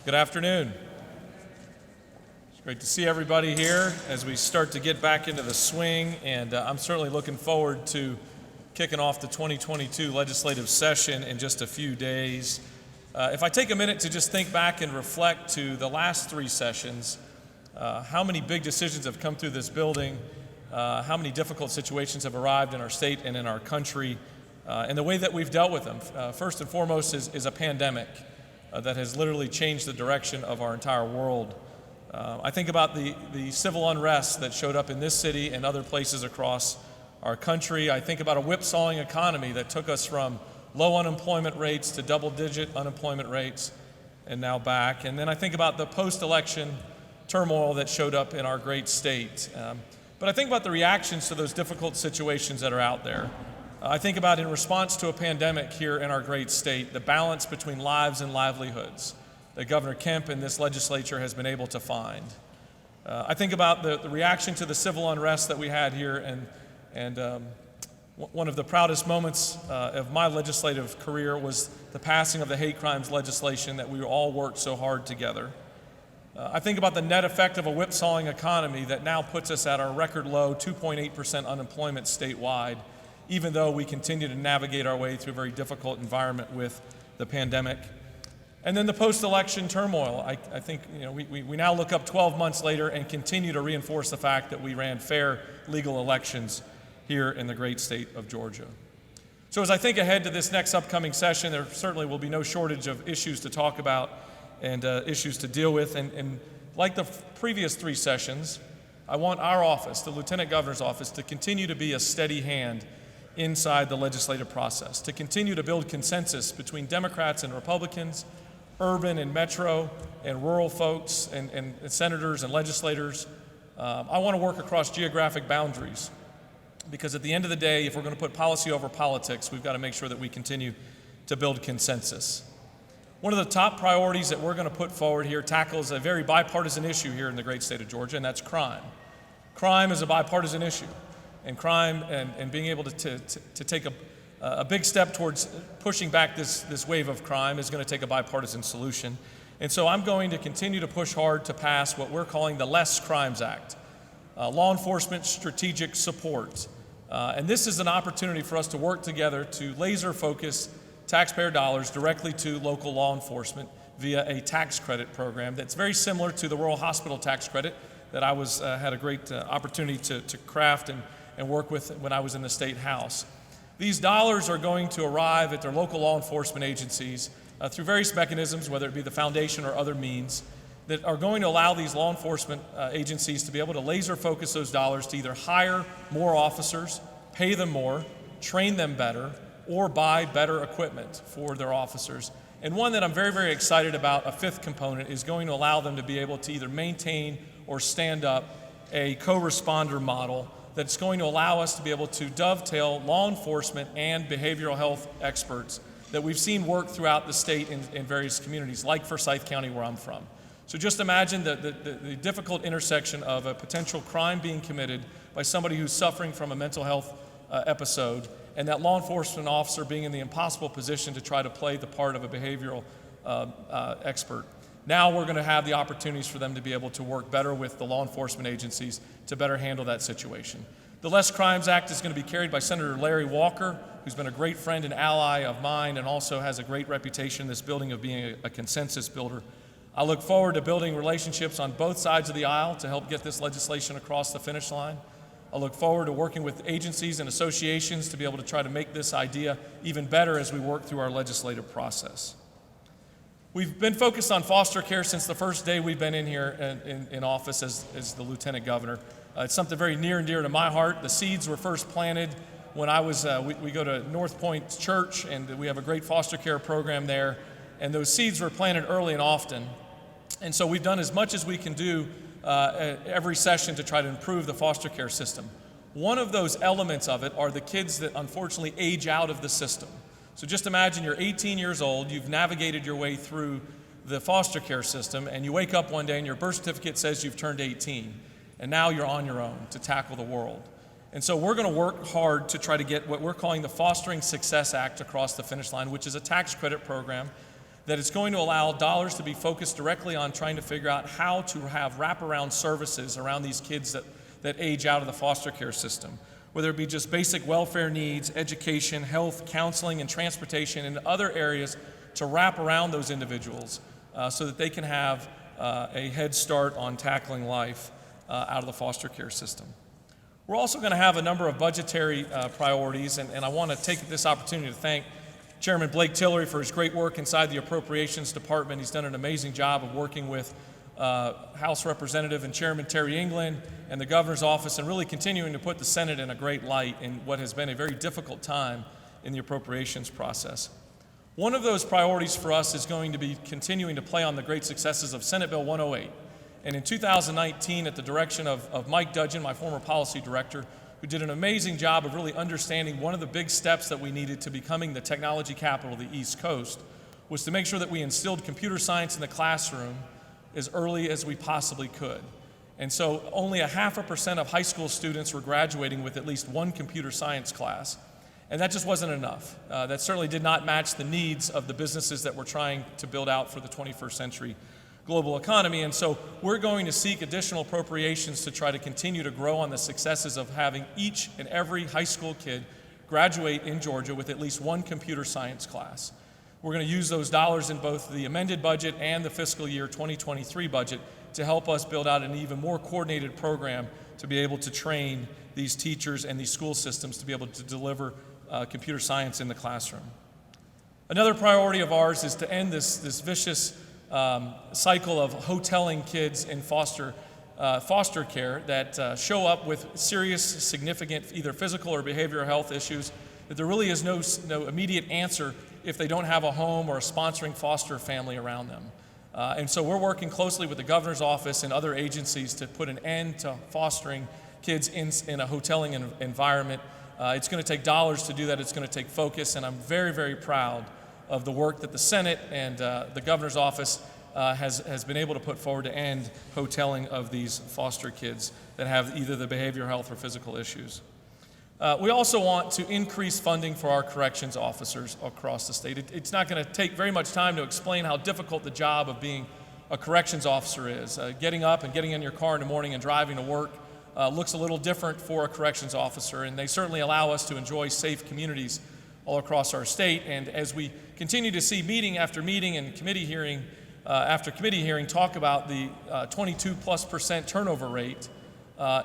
Good afternoon. It's great to see everybody here as we start to get back into the swing, and I'm certainly looking forward to kicking off the 2022 legislative session in just a few days. If I take a minute to just think back and reflect to the last three sessions, how many big decisions have come through this building, how many difficult situations have arrived in our state and in our country, and the way that we've dealt with them. First and foremost is a pandemic that has literally changed the direction of our entire world. I think about the civil unrest that showed up in this city and other places across our country. I think about a whipsawing economy that took us from low unemployment rates to double-digit unemployment rates and now back. And then I think about the post-election turmoil that showed up in our great state. But I think about the reactions to those difficult situations that are out there. I think about, in response to a pandemic here in our great state, the balance between lives and livelihoods that Governor Kemp and this legislature has been able to find. I think about the reaction to the civil unrest that we had here, and one of the proudest moments of my legislative career was the passing of the hate crimes legislation that we all worked so hard together. I think about the net effect of a whipsawing economy that now puts us at our record low 2.8% unemployment statewide, even though we continue to navigate our way through a very difficult environment with the pandemic. And then the post-election turmoil. I think we now look up 12 months later and continue to reinforce the fact that we ran fair, legal elections here in the great state of Georgia. So as I think ahead to this next upcoming session, there certainly will be no shortage of issues to talk about and issues to deal with. And like the previous three sessions, I want our office, the Lieutenant Governor's office, to continue to be a steady hand inside the legislative process, to continue to build consensus between Democrats and Republicans, urban and metro and rural folks and senators and legislators. I want to work across geographic boundaries, because at the end of the day, if we're going to put policy over politics, we've got to make sure that we continue to build consensus. One of the top priorities that we're going to put forward here tackles a very bipartisan issue here in the great state of Georgia, and that's crime. Crime is a bipartisan issue. And crime and being able to take a big step towards pushing back this wave of crime is going to take a bipartisan solution. And so I'm going to continue to push hard to pass what we're calling the Less Crimes Act, law enforcement strategic support. And this is an opportunity for us to work together to laser focus taxpayer dollars directly to local law enforcement via a tax credit program that's very similar to the rural hospital tax credit that I had a great opportunity to craft and work with when I was in the State House. These dollars are going to arrive at their local law enforcement agencies through various mechanisms, whether it be the foundation or other means, that are going to allow these law enforcement agencies to be able to laser focus those dollars to either hire more officers, pay them more, train them better, or buy better equipment for their officers. And one that I'm very, very excited about, a fifth component, is going to allow them to be able to either maintain or stand up a co-responder model that's going to allow us to be able to dovetail law enforcement and behavioral health experts that we've seen work throughout the state in various communities, like Forsyth County, where I'm from. So just imagine the difficult intersection of a potential crime being committed by somebody who's suffering from a mental health episode, and that law enforcement officer being in the impossible position to try to play the part of a behavioral expert. Now we're going to have the opportunities for them to be able to work better with the law enforcement agencies to better handle that situation. The Less Crimes Act is going to be carried by Senator Larry Walker, who's been a great friend and ally of mine and also has a great reputation in this building of being a consensus builder. I look forward to building relationships on both sides of the aisle to help get this legislation across the finish line. I look forward to working with agencies and associations to be able to try to make this idea even better as we work through our legislative process. We've been focused on foster care since the first day we've been in here in office as the Lieutenant Governor. It's something very near and dear to my heart. The seeds were first planted when I was, we go to North Point Church, and we have a great foster care program there, and those seeds were planted early and often. And so we've done as much as we can do every session to try to improve the foster care system. One of those elements of it are the kids that unfortunately age out of the system. So just imagine you're 18 years old, you've navigated your way through the foster care system, and you wake up one day and your birth certificate says you've turned 18, and now you're on your own to tackle the world. And so we're going to work hard to try to get what we're calling the Fostering Success Act across the finish line, which is a tax credit program that it's going to allow dollars to be focused directly on trying to figure out how to have wraparound services around these kids that age out of the foster care system, whether it be just basic welfare needs, education, health, counseling, and transportation, and other areas to wrap around those individuals so that they can have a head start on tackling life out of the foster care system. We're also going to have a number of budgetary priorities, and I want to take this opportunity to thank Chairman Blake Tillery for his great work inside the Appropriations Department. He's done an amazing job of working with House Representative and Chairman Terry England and the Governor's Office, and really continuing to put the Senate in a great light in what has been a very difficult time in the appropriations process. One of those priorities for us is going to be continuing to play on the great successes of Senate Bill 108. And in 2019, at the direction of Mike Dudgeon, my former policy director, who did an amazing job of really understanding one of the big steps that we needed to becoming the technology capital of the East Coast, was to make sure that we instilled computer science in the classroom as early as we possibly could. And so only 0.5% of high school students were graduating with at least one computer science class. And that just wasn't enough. That certainly did not match the needs of the businesses that we're trying to build out for the 21st century global economy. And so we're going to seek additional appropriations to try to continue to grow on the successes of having each and every high school kid graduate in Georgia with at least one computer science class. We're going to use those dollars in both the amended budget and the fiscal year 2023 budget to help us build out an even more coordinated program to be able to train these teachers and these school systems to be able to deliver computer science in the classroom. Another priority of ours is to end this vicious cycle of hoteling kids in foster care that show up with serious, significant, either physical or behavioral health issues, that there really is no immediate answer if they don't have a home or a sponsoring foster family around them. And so we're working closely with the Governor's Office and other agencies to put an end to fostering kids in a hoteling environment. It's going to take dollars to do that. It's going to take focus, and I'm very, very proud of the work that the Senate and the Governor's Office has been able to put forward to end hoteling of these foster kids that have either the behavioral health or physical issues. We also want to increase funding for our corrections officers across the state. It's not going to take very much time to explain how difficult the job of being a corrections officer is. Getting up and getting in your car in the morning and driving to work looks a little different for a corrections officer, and they certainly allow us to enjoy safe communities all across our state. And as we continue to see meeting after meeting and committee hearing after committee hearing talk about the 22+% turnover rate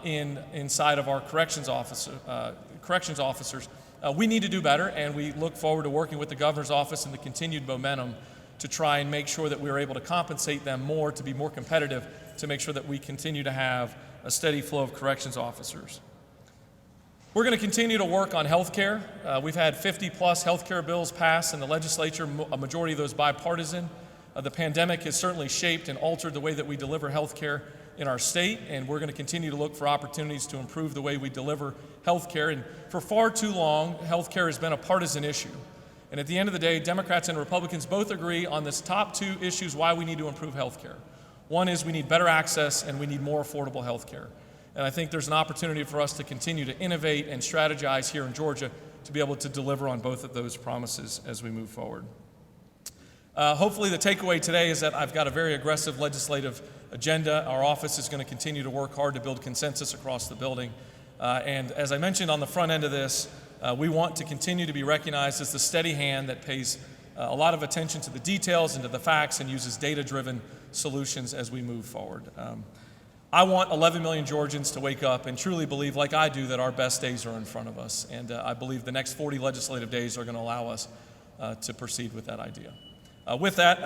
inside of our corrections officers, we need to do better, and we look forward to working with the Governor's Office and the continued momentum to try and make sure that we're able to compensate them more, to be more competitive, to make sure that we continue to have a steady flow of corrections officers. We're going to continue to work on health care. We've had 50+ health care bills passed in the legislature, a majority of those bipartisan. The pandemic has certainly shaped and altered the way that we deliver health care in our state, and we're going to continue to look for opportunities to improve the way we deliver health care. And for far too long, health care has been a partisan issue. And at the end of the day, Democrats and Republicans both agree on this top two issues why we need to improve health care. One is we need better access, and we need more affordable health care. And I think there's an opportunity for us to continue to innovate and strategize here in Georgia to be able to deliver on both of those promises as we move forward. Hopefully the takeaway today is that I've got a very aggressive legislative agenda. Our office is going to continue to work hard to build consensus across the building. And as I mentioned on the front end of this, we want to continue to be recognized as the steady hand that pays a lot of attention to the details and to the facts and uses data-driven solutions as we move forward. I want 11 million Georgians to wake up and truly believe, like I do, that our best days are in front of us. And I believe the next 40 legislative days are going to allow us to proceed with that idea. With that,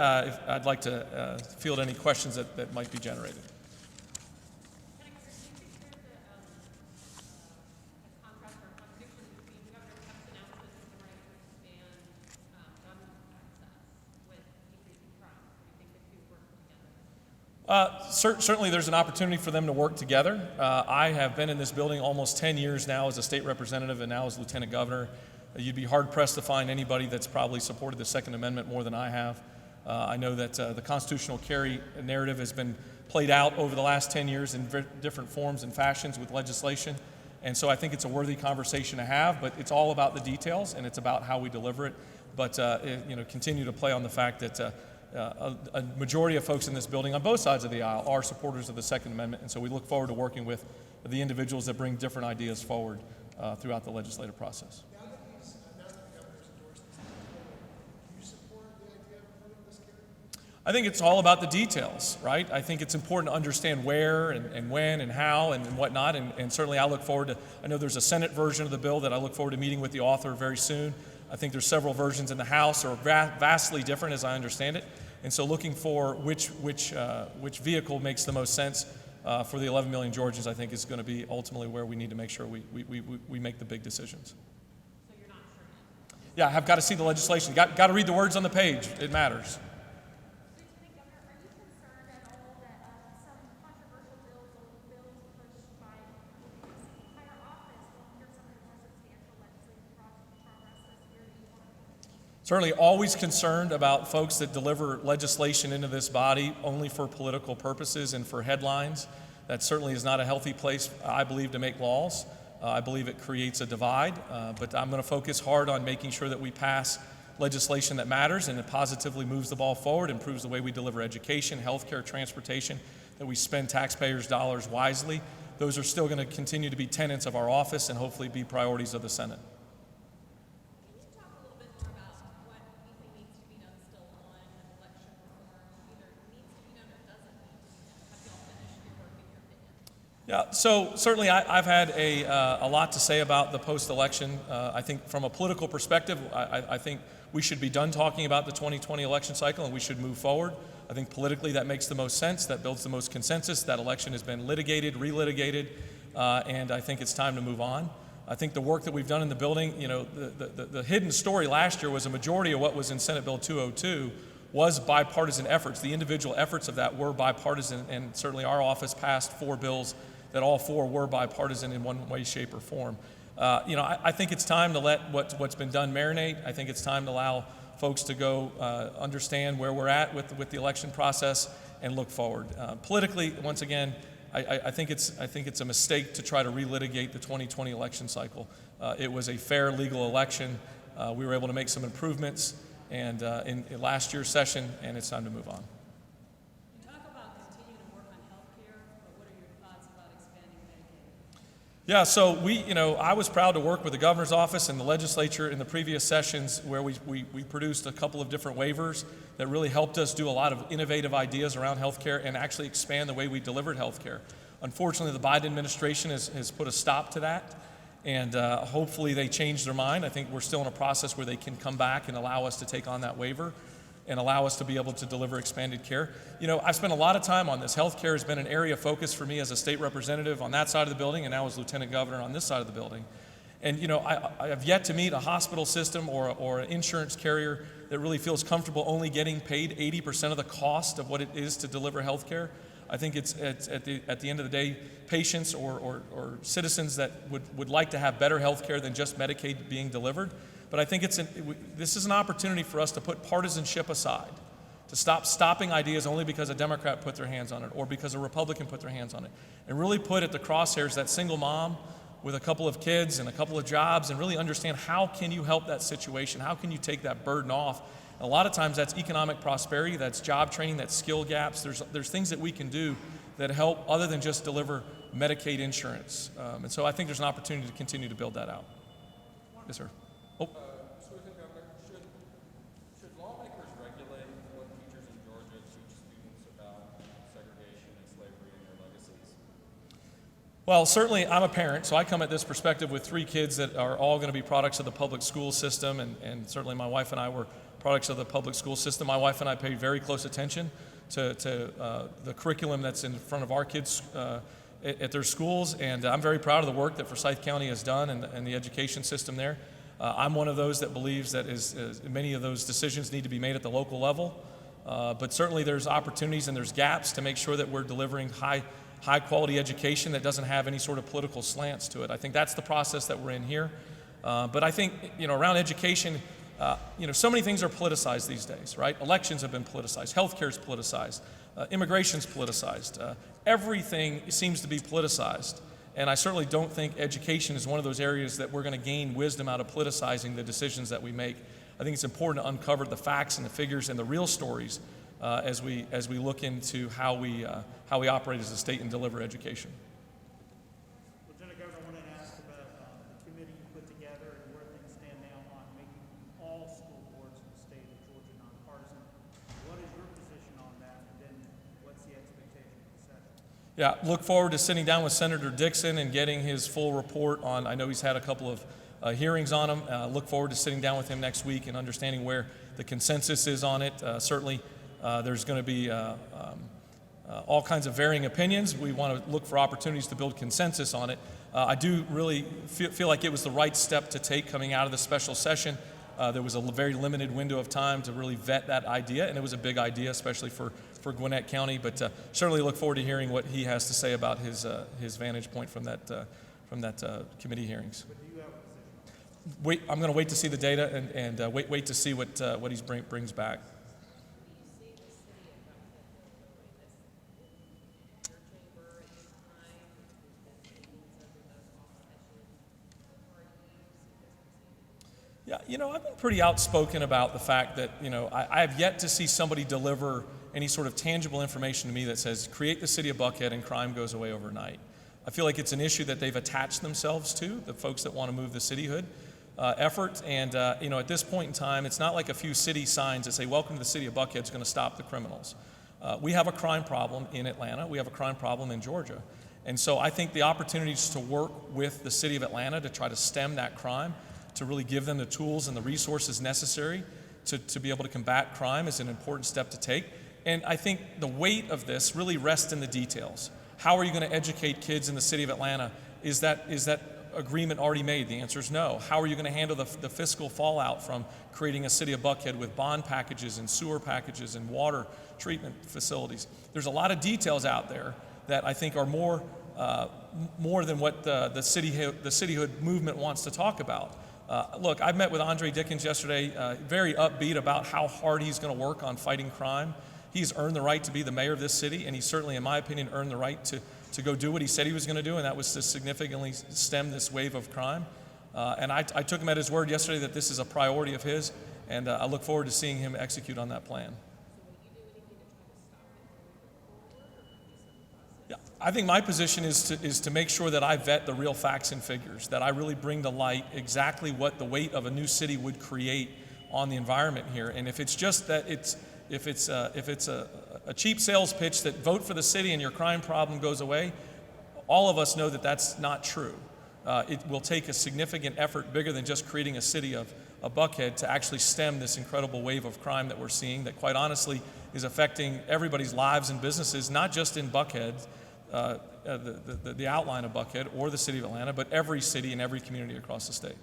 I'd like to field any questions that might be generated. Certainly there's an opportunity for them to work together. I have been in this building almost 10 years now as a state representative and now as lieutenant governor. You'd be hard-pressed to find anybody that's probably supported the Second Amendment more than I have. I know that the constitutional carry narrative has been played out over the last 10 years in different forms and fashions with legislation. And so I think it's a worthy conversation to have, but it's all about the details and it's about how we deliver it. but continue to play on the fact that a majority of folks in this building on both sides of the aisle are supporters of the Second Amendment, and so we look forward to working with the individuals that bring different ideas forward throughout the legislative process. Now that the governor's endorsed this, do you support the idea of putting this hearing? I think it's all about the details, right? I think it's important to understand where and when and how and whatnot, and certainly I look forward to, I know there's a Senate version of the bill that I look forward to meeting with the author very soon. I think there's several versions in the House that are vastly different as I understand it, and so looking for which vehicle makes the most sense for the 11 million Georgians, I think is going to be ultimately where we need to make sure we make the big decisions. So you're not sure? Yeah, I've got to see the legislation. Got to read the words on the page. It matters. Governor, are you concerned at all that some controversial bills pushed by his entire office will hinder some of the more substantial legislative progress this year that you want to? Certainly always concerned about folks that deliver legislation into this body only for political purposes and for headlines. That certainly is not a healthy place, I believe, to make laws. I believe it creates a divide, but I'm going to focus hard on making sure that we pass legislation that matters and it positively moves the ball forward, improves the way we deliver education, healthcare, transportation, that we spend taxpayers' dollars wisely. Those are still going to continue to be tenets of our office and hopefully be priorities of the Senate. Can you talk a little bit more about what you think needs to be done still on election reform? Either needs to be done or doesn't need to be done? Have you all finished your work in your opinion? Yeah, so certainly I've had a lot to say about the post-election. I think from a political perspective, I think we should be done talking about the 2020 election cycle and we should move forward. I think politically that makes the most sense, that builds the most consensus. That election has been litigated, relitigated, and I think it's time to move on. I think the work that we've done in the building, the hidden story last year was a majority of what was in Senate Bill 202 was bipartisan efforts. The individual efforts of that were bipartisan, and certainly our office passed 4 bills that all 4 were bipartisan in one way, shape, or form. I think it's time to let what's been done marinate. I think it's time to allow folks to go understand where we're at with the election process and look forward. Politically, once again, I think it's a mistake to try to relitigate the 2020 election cycle. It was a fair, legal election. We were able to make some improvements and in last year's session, and it's time to move on. You talk about continuing to work on healthcare, but what are your thoughts about expanding Medicaid? Yeah, so I was proud to work with the governor's office and the legislature in the previous sessions where we produced a couple of different waivers that really helped us do a lot of innovative ideas around healthcare and actually expand the way we delivered healthcare. Unfortunately, the Biden administration has put a stop to that, and hopefully they change their mind. I think we're still in a process where they can come back and allow us to take on that waiver and allow us to be able to deliver expanded care. I've spent a lot of time on this. Healthcare has been an area of focus for me as a state representative on that side of the building and now as lieutenant governor on this side of the building. And I have yet to meet a hospital system or an insurance carrier that really feels comfortable only getting paid 80% of the cost of what it is to deliver healthcare. I think it's at the end of the day, patients or citizens that would like to have better healthcare than just Medicaid being delivered. But I think this is an opportunity for us to put partisanship aside, to stop stopping ideas only because a Democrat put their hands on it or because a Republican put their hands on it, and really put at the crosshairs that single mom with a couple of kids and a couple of jobs and really understand how can you help that situation, how can you take that burden off. And a lot of times that's economic prosperity, that's job training, that's skill gaps. There's things that we can do that help other than just deliver Medicaid insurance. And so I think there's an opportunity to continue to build that out. Yes, sir. Oh. Governor, should lawmakers regulate what teachers in Georgia teach students about segregation and slavery and their legacies? Well, certainly I'm a parent, so I come at this perspective with 3 kids that are all going to be products of the public school system, and certainly my wife and I were products of the public school system. My wife and I pay very close attention to the curriculum that's in front of our kids at their schools, and I'm very proud of the work that Forsyth County has done and the education system there. I'm one of those that believes that many of those decisions need to be made at the local level, but certainly there's opportunities and there's gaps to make sure that we're delivering high quality education that doesn't have any sort of political slants to it. I think that's the process that we're in here. But I think around education, so many things are politicized these days, right? Elections have been politicized, healthcare is politicized, immigration's politicized. Everything seems to be politicized. And I certainly don't think education is one of those areas that we're going to gain wisdom out of politicizing the decisions that we make. I think it's important to uncover the facts and the figures and the real stories as we look into how we operate as a state and deliver education. Lieutenant Governor, I wanted to ask about the committee you put together and where things stand now on making all school boards in the state of Georgia nonpartisan. What is your position on that, and then what's the expectation of the session? Yeah, look forward to sitting down with Senator Dixon and getting his full report on. I know he's had a couple of hearings on him. Look forward to sitting down with him next week and understanding where the consensus is on it. Certainly, there's going to be all kinds of varying opinions. We want to look for opportunities to build consensus on it. I do really feel like it was the right step to take coming out of the special session. There was a very limited window of time to really vet that idea, and it was a big idea, especially for Gwinnett County. But certainly look forward to hearing what he has to say about his vantage point from that committee hearings. I'm going to wait to see the data and wait to see what he brings back. Yeah, I've been pretty outspoken about the fact that, I have yet to see somebody deliver any sort of tangible information to me that says, create the city of Buckhead and crime goes away overnight. I feel like it's an issue that they've attached themselves to, the folks that want to move the cityhood effort. And, at this point in time, it's not like a few city signs that say, welcome to the city of Buckhead is going to stop the criminals. We have a crime problem in Atlanta. We have a crime problem in Georgia. And so I think the opportunities to work with the city of Atlanta to try to stem that crime, to really give them the tools and the resources necessary to be able to combat crime is an important step to take. And I think the weight of this really rests in the details. How are you going to educate kids in the city of Atlanta? Is that agreement already made? The answer is no. How are you going to handle the fiscal fallout from creating a city of Buckhead with bond packages and sewer packages and water treatment facilities? There's a lot of details out there that I think are more than what the cityhood movement wants to talk about. Look, I met with Andre Dickens yesterday, very upbeat about how hard he's going to work on fighting crime. He's earned the right to be the mayor of this city, and he certainly, in my opinion, earned the right to go do what he said he was going to do, and that was to significantly stem this wave of crime. And I took him at his word yesterday that this is a priority of his, and I look forward to seeing him execute on that plan. Yeah, I think my position is to make sure that I vet the real facts and figures, that I really bring to light exactly what the weight of a new city would create on the environment here. And if it's just that if it's a cheap sales pitch that vote for the city and your crime problem goes away, all of us know that that's not true. It will take a significant effort bigger than just creating a city of Buckhead to actually stem this incredible wave of crime that we're seeing that quite honestly is affecting everybody's lives and businesses, not just in Buckhead, the outline of Buckhead or the city of Atlanta, but every city and every community across the state.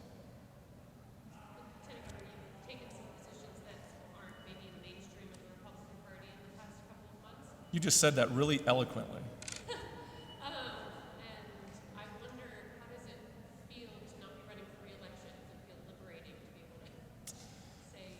You just said that really eloquently. And I wonder, how does it feel to not be running for re-election? Does it feel liberating to be able to say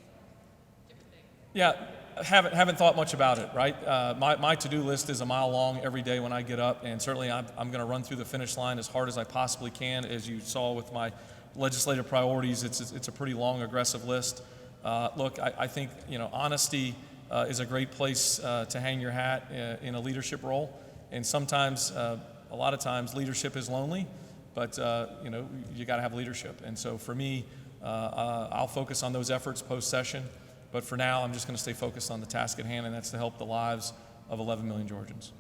different things? Yeah, haven't thought much about it, right? My to-do list is a mile long every day when I get up, and certainly I'm going to run through the finish line as hard as I possibly can. As you saw with my legislative priorities, it's a pretty long, aggressive list. Look, I think honesty is a great place to hang your hat in a leadership role, and sometimes, a lot of times, leadership is lonely, but you got to have leadership. And so for me, I'll focus on those efforts post-session. But for now, I'm just going to stay focused on the task at hand, and that's to help the lives of 11 million Georgians.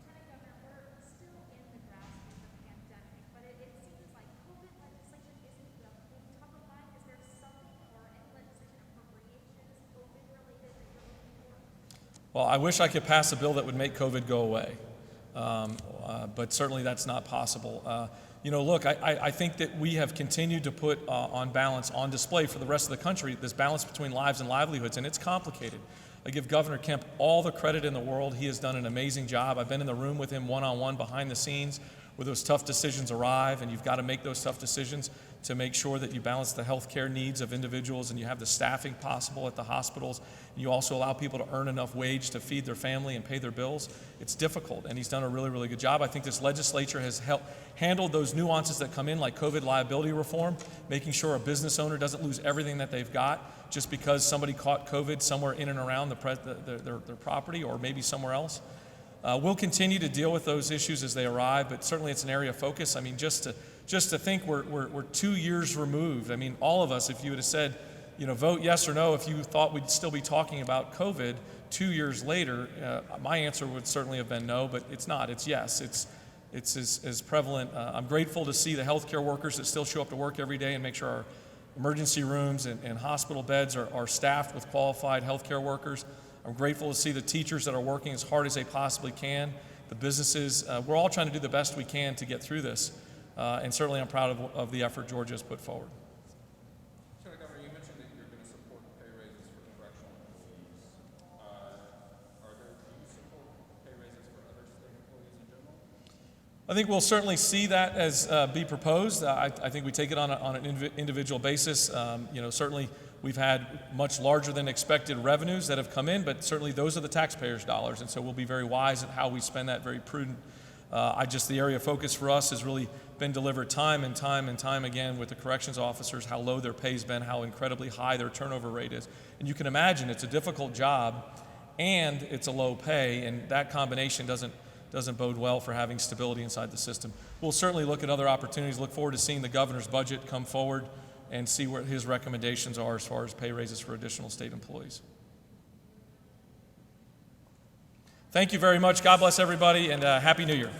Lieutenant Governor, we're still in the grasp of the pandemic, but it seems like COVID legislation isn't the top of mind. Is there something or any legislation appropriations COVID-related that you're looking for? Well, I wish I could pass a bill that would make COVID go away, but certainly that's not possible. Look, I think that we have continued to put on balance, on display for the rest of the country, this balance between lives and livelihoods, and it's complicated. I give Governor Kemp all the credit in the world. He has done an amazing job. I've been in the room with him one-on-one behind the scenes where those tough decisions arrive, and you've got to make those tough decisions. to make sure that you balance the health care needs of individuals and you have the staffing possible at the hospitals. And you also allow people to earn enough wage to feed their family and pay their bills. It's difficult, and he's done a really, really good job. I think this legislature has handled those nuances that come in, like COVID liability reform, making sure a business owner doesn't lose everything that they've got just because somebody caught COVID somewhere in and around their property or maybe somewhere else. We'll continue to deal with those issues as they arrive, but certainly it's an area of focus. I mean, just to think we're 2 years removed. I mean, all of us, if you would have said, vote yes or no if you thought we'd still be talking about COVID 2 years later, my answer would certainly have been no, but it's not. It's yes. It's as prevalent. I'm grateful to see the healthcare workers that still show up to work every day and make sure our emergency rooms and hospital beds are staffed with qualified healthcare workers. I'm grateful to see the teachers that are working as hard as they possibly can, the businesses. We're all trying to do the best we can to get through this, and certainly I'm proud of the effort Georgia has put forward. Lieutenant Governor, you mentioned that you're going to support pay raises for correctional employees. Do you support pay raises for other state employees in general? I think we'll certainly see that as be proposed. I think we take it on an individual basis. Certainly we've had much larger than expected revenues that have come in, but certainly those are the taxpayers' dollars, and so we'll be very wise in how we spend that, very prudent. The area of focus for us has really been delivered time and time and time again with the corrections officers, how low their pay's been, how incredibly high their turnover rate is. And you can imagine it's a difficult job and it's a low pay, and that combination doesn't bode well for having stability inside the system. We'll certainly look at other opportunities, look forward to seeing the governor's budget come forward and see what his recommendations are as far as pay raises for additional state employees. Thank you very much. God bless everybody, and Happy New Year.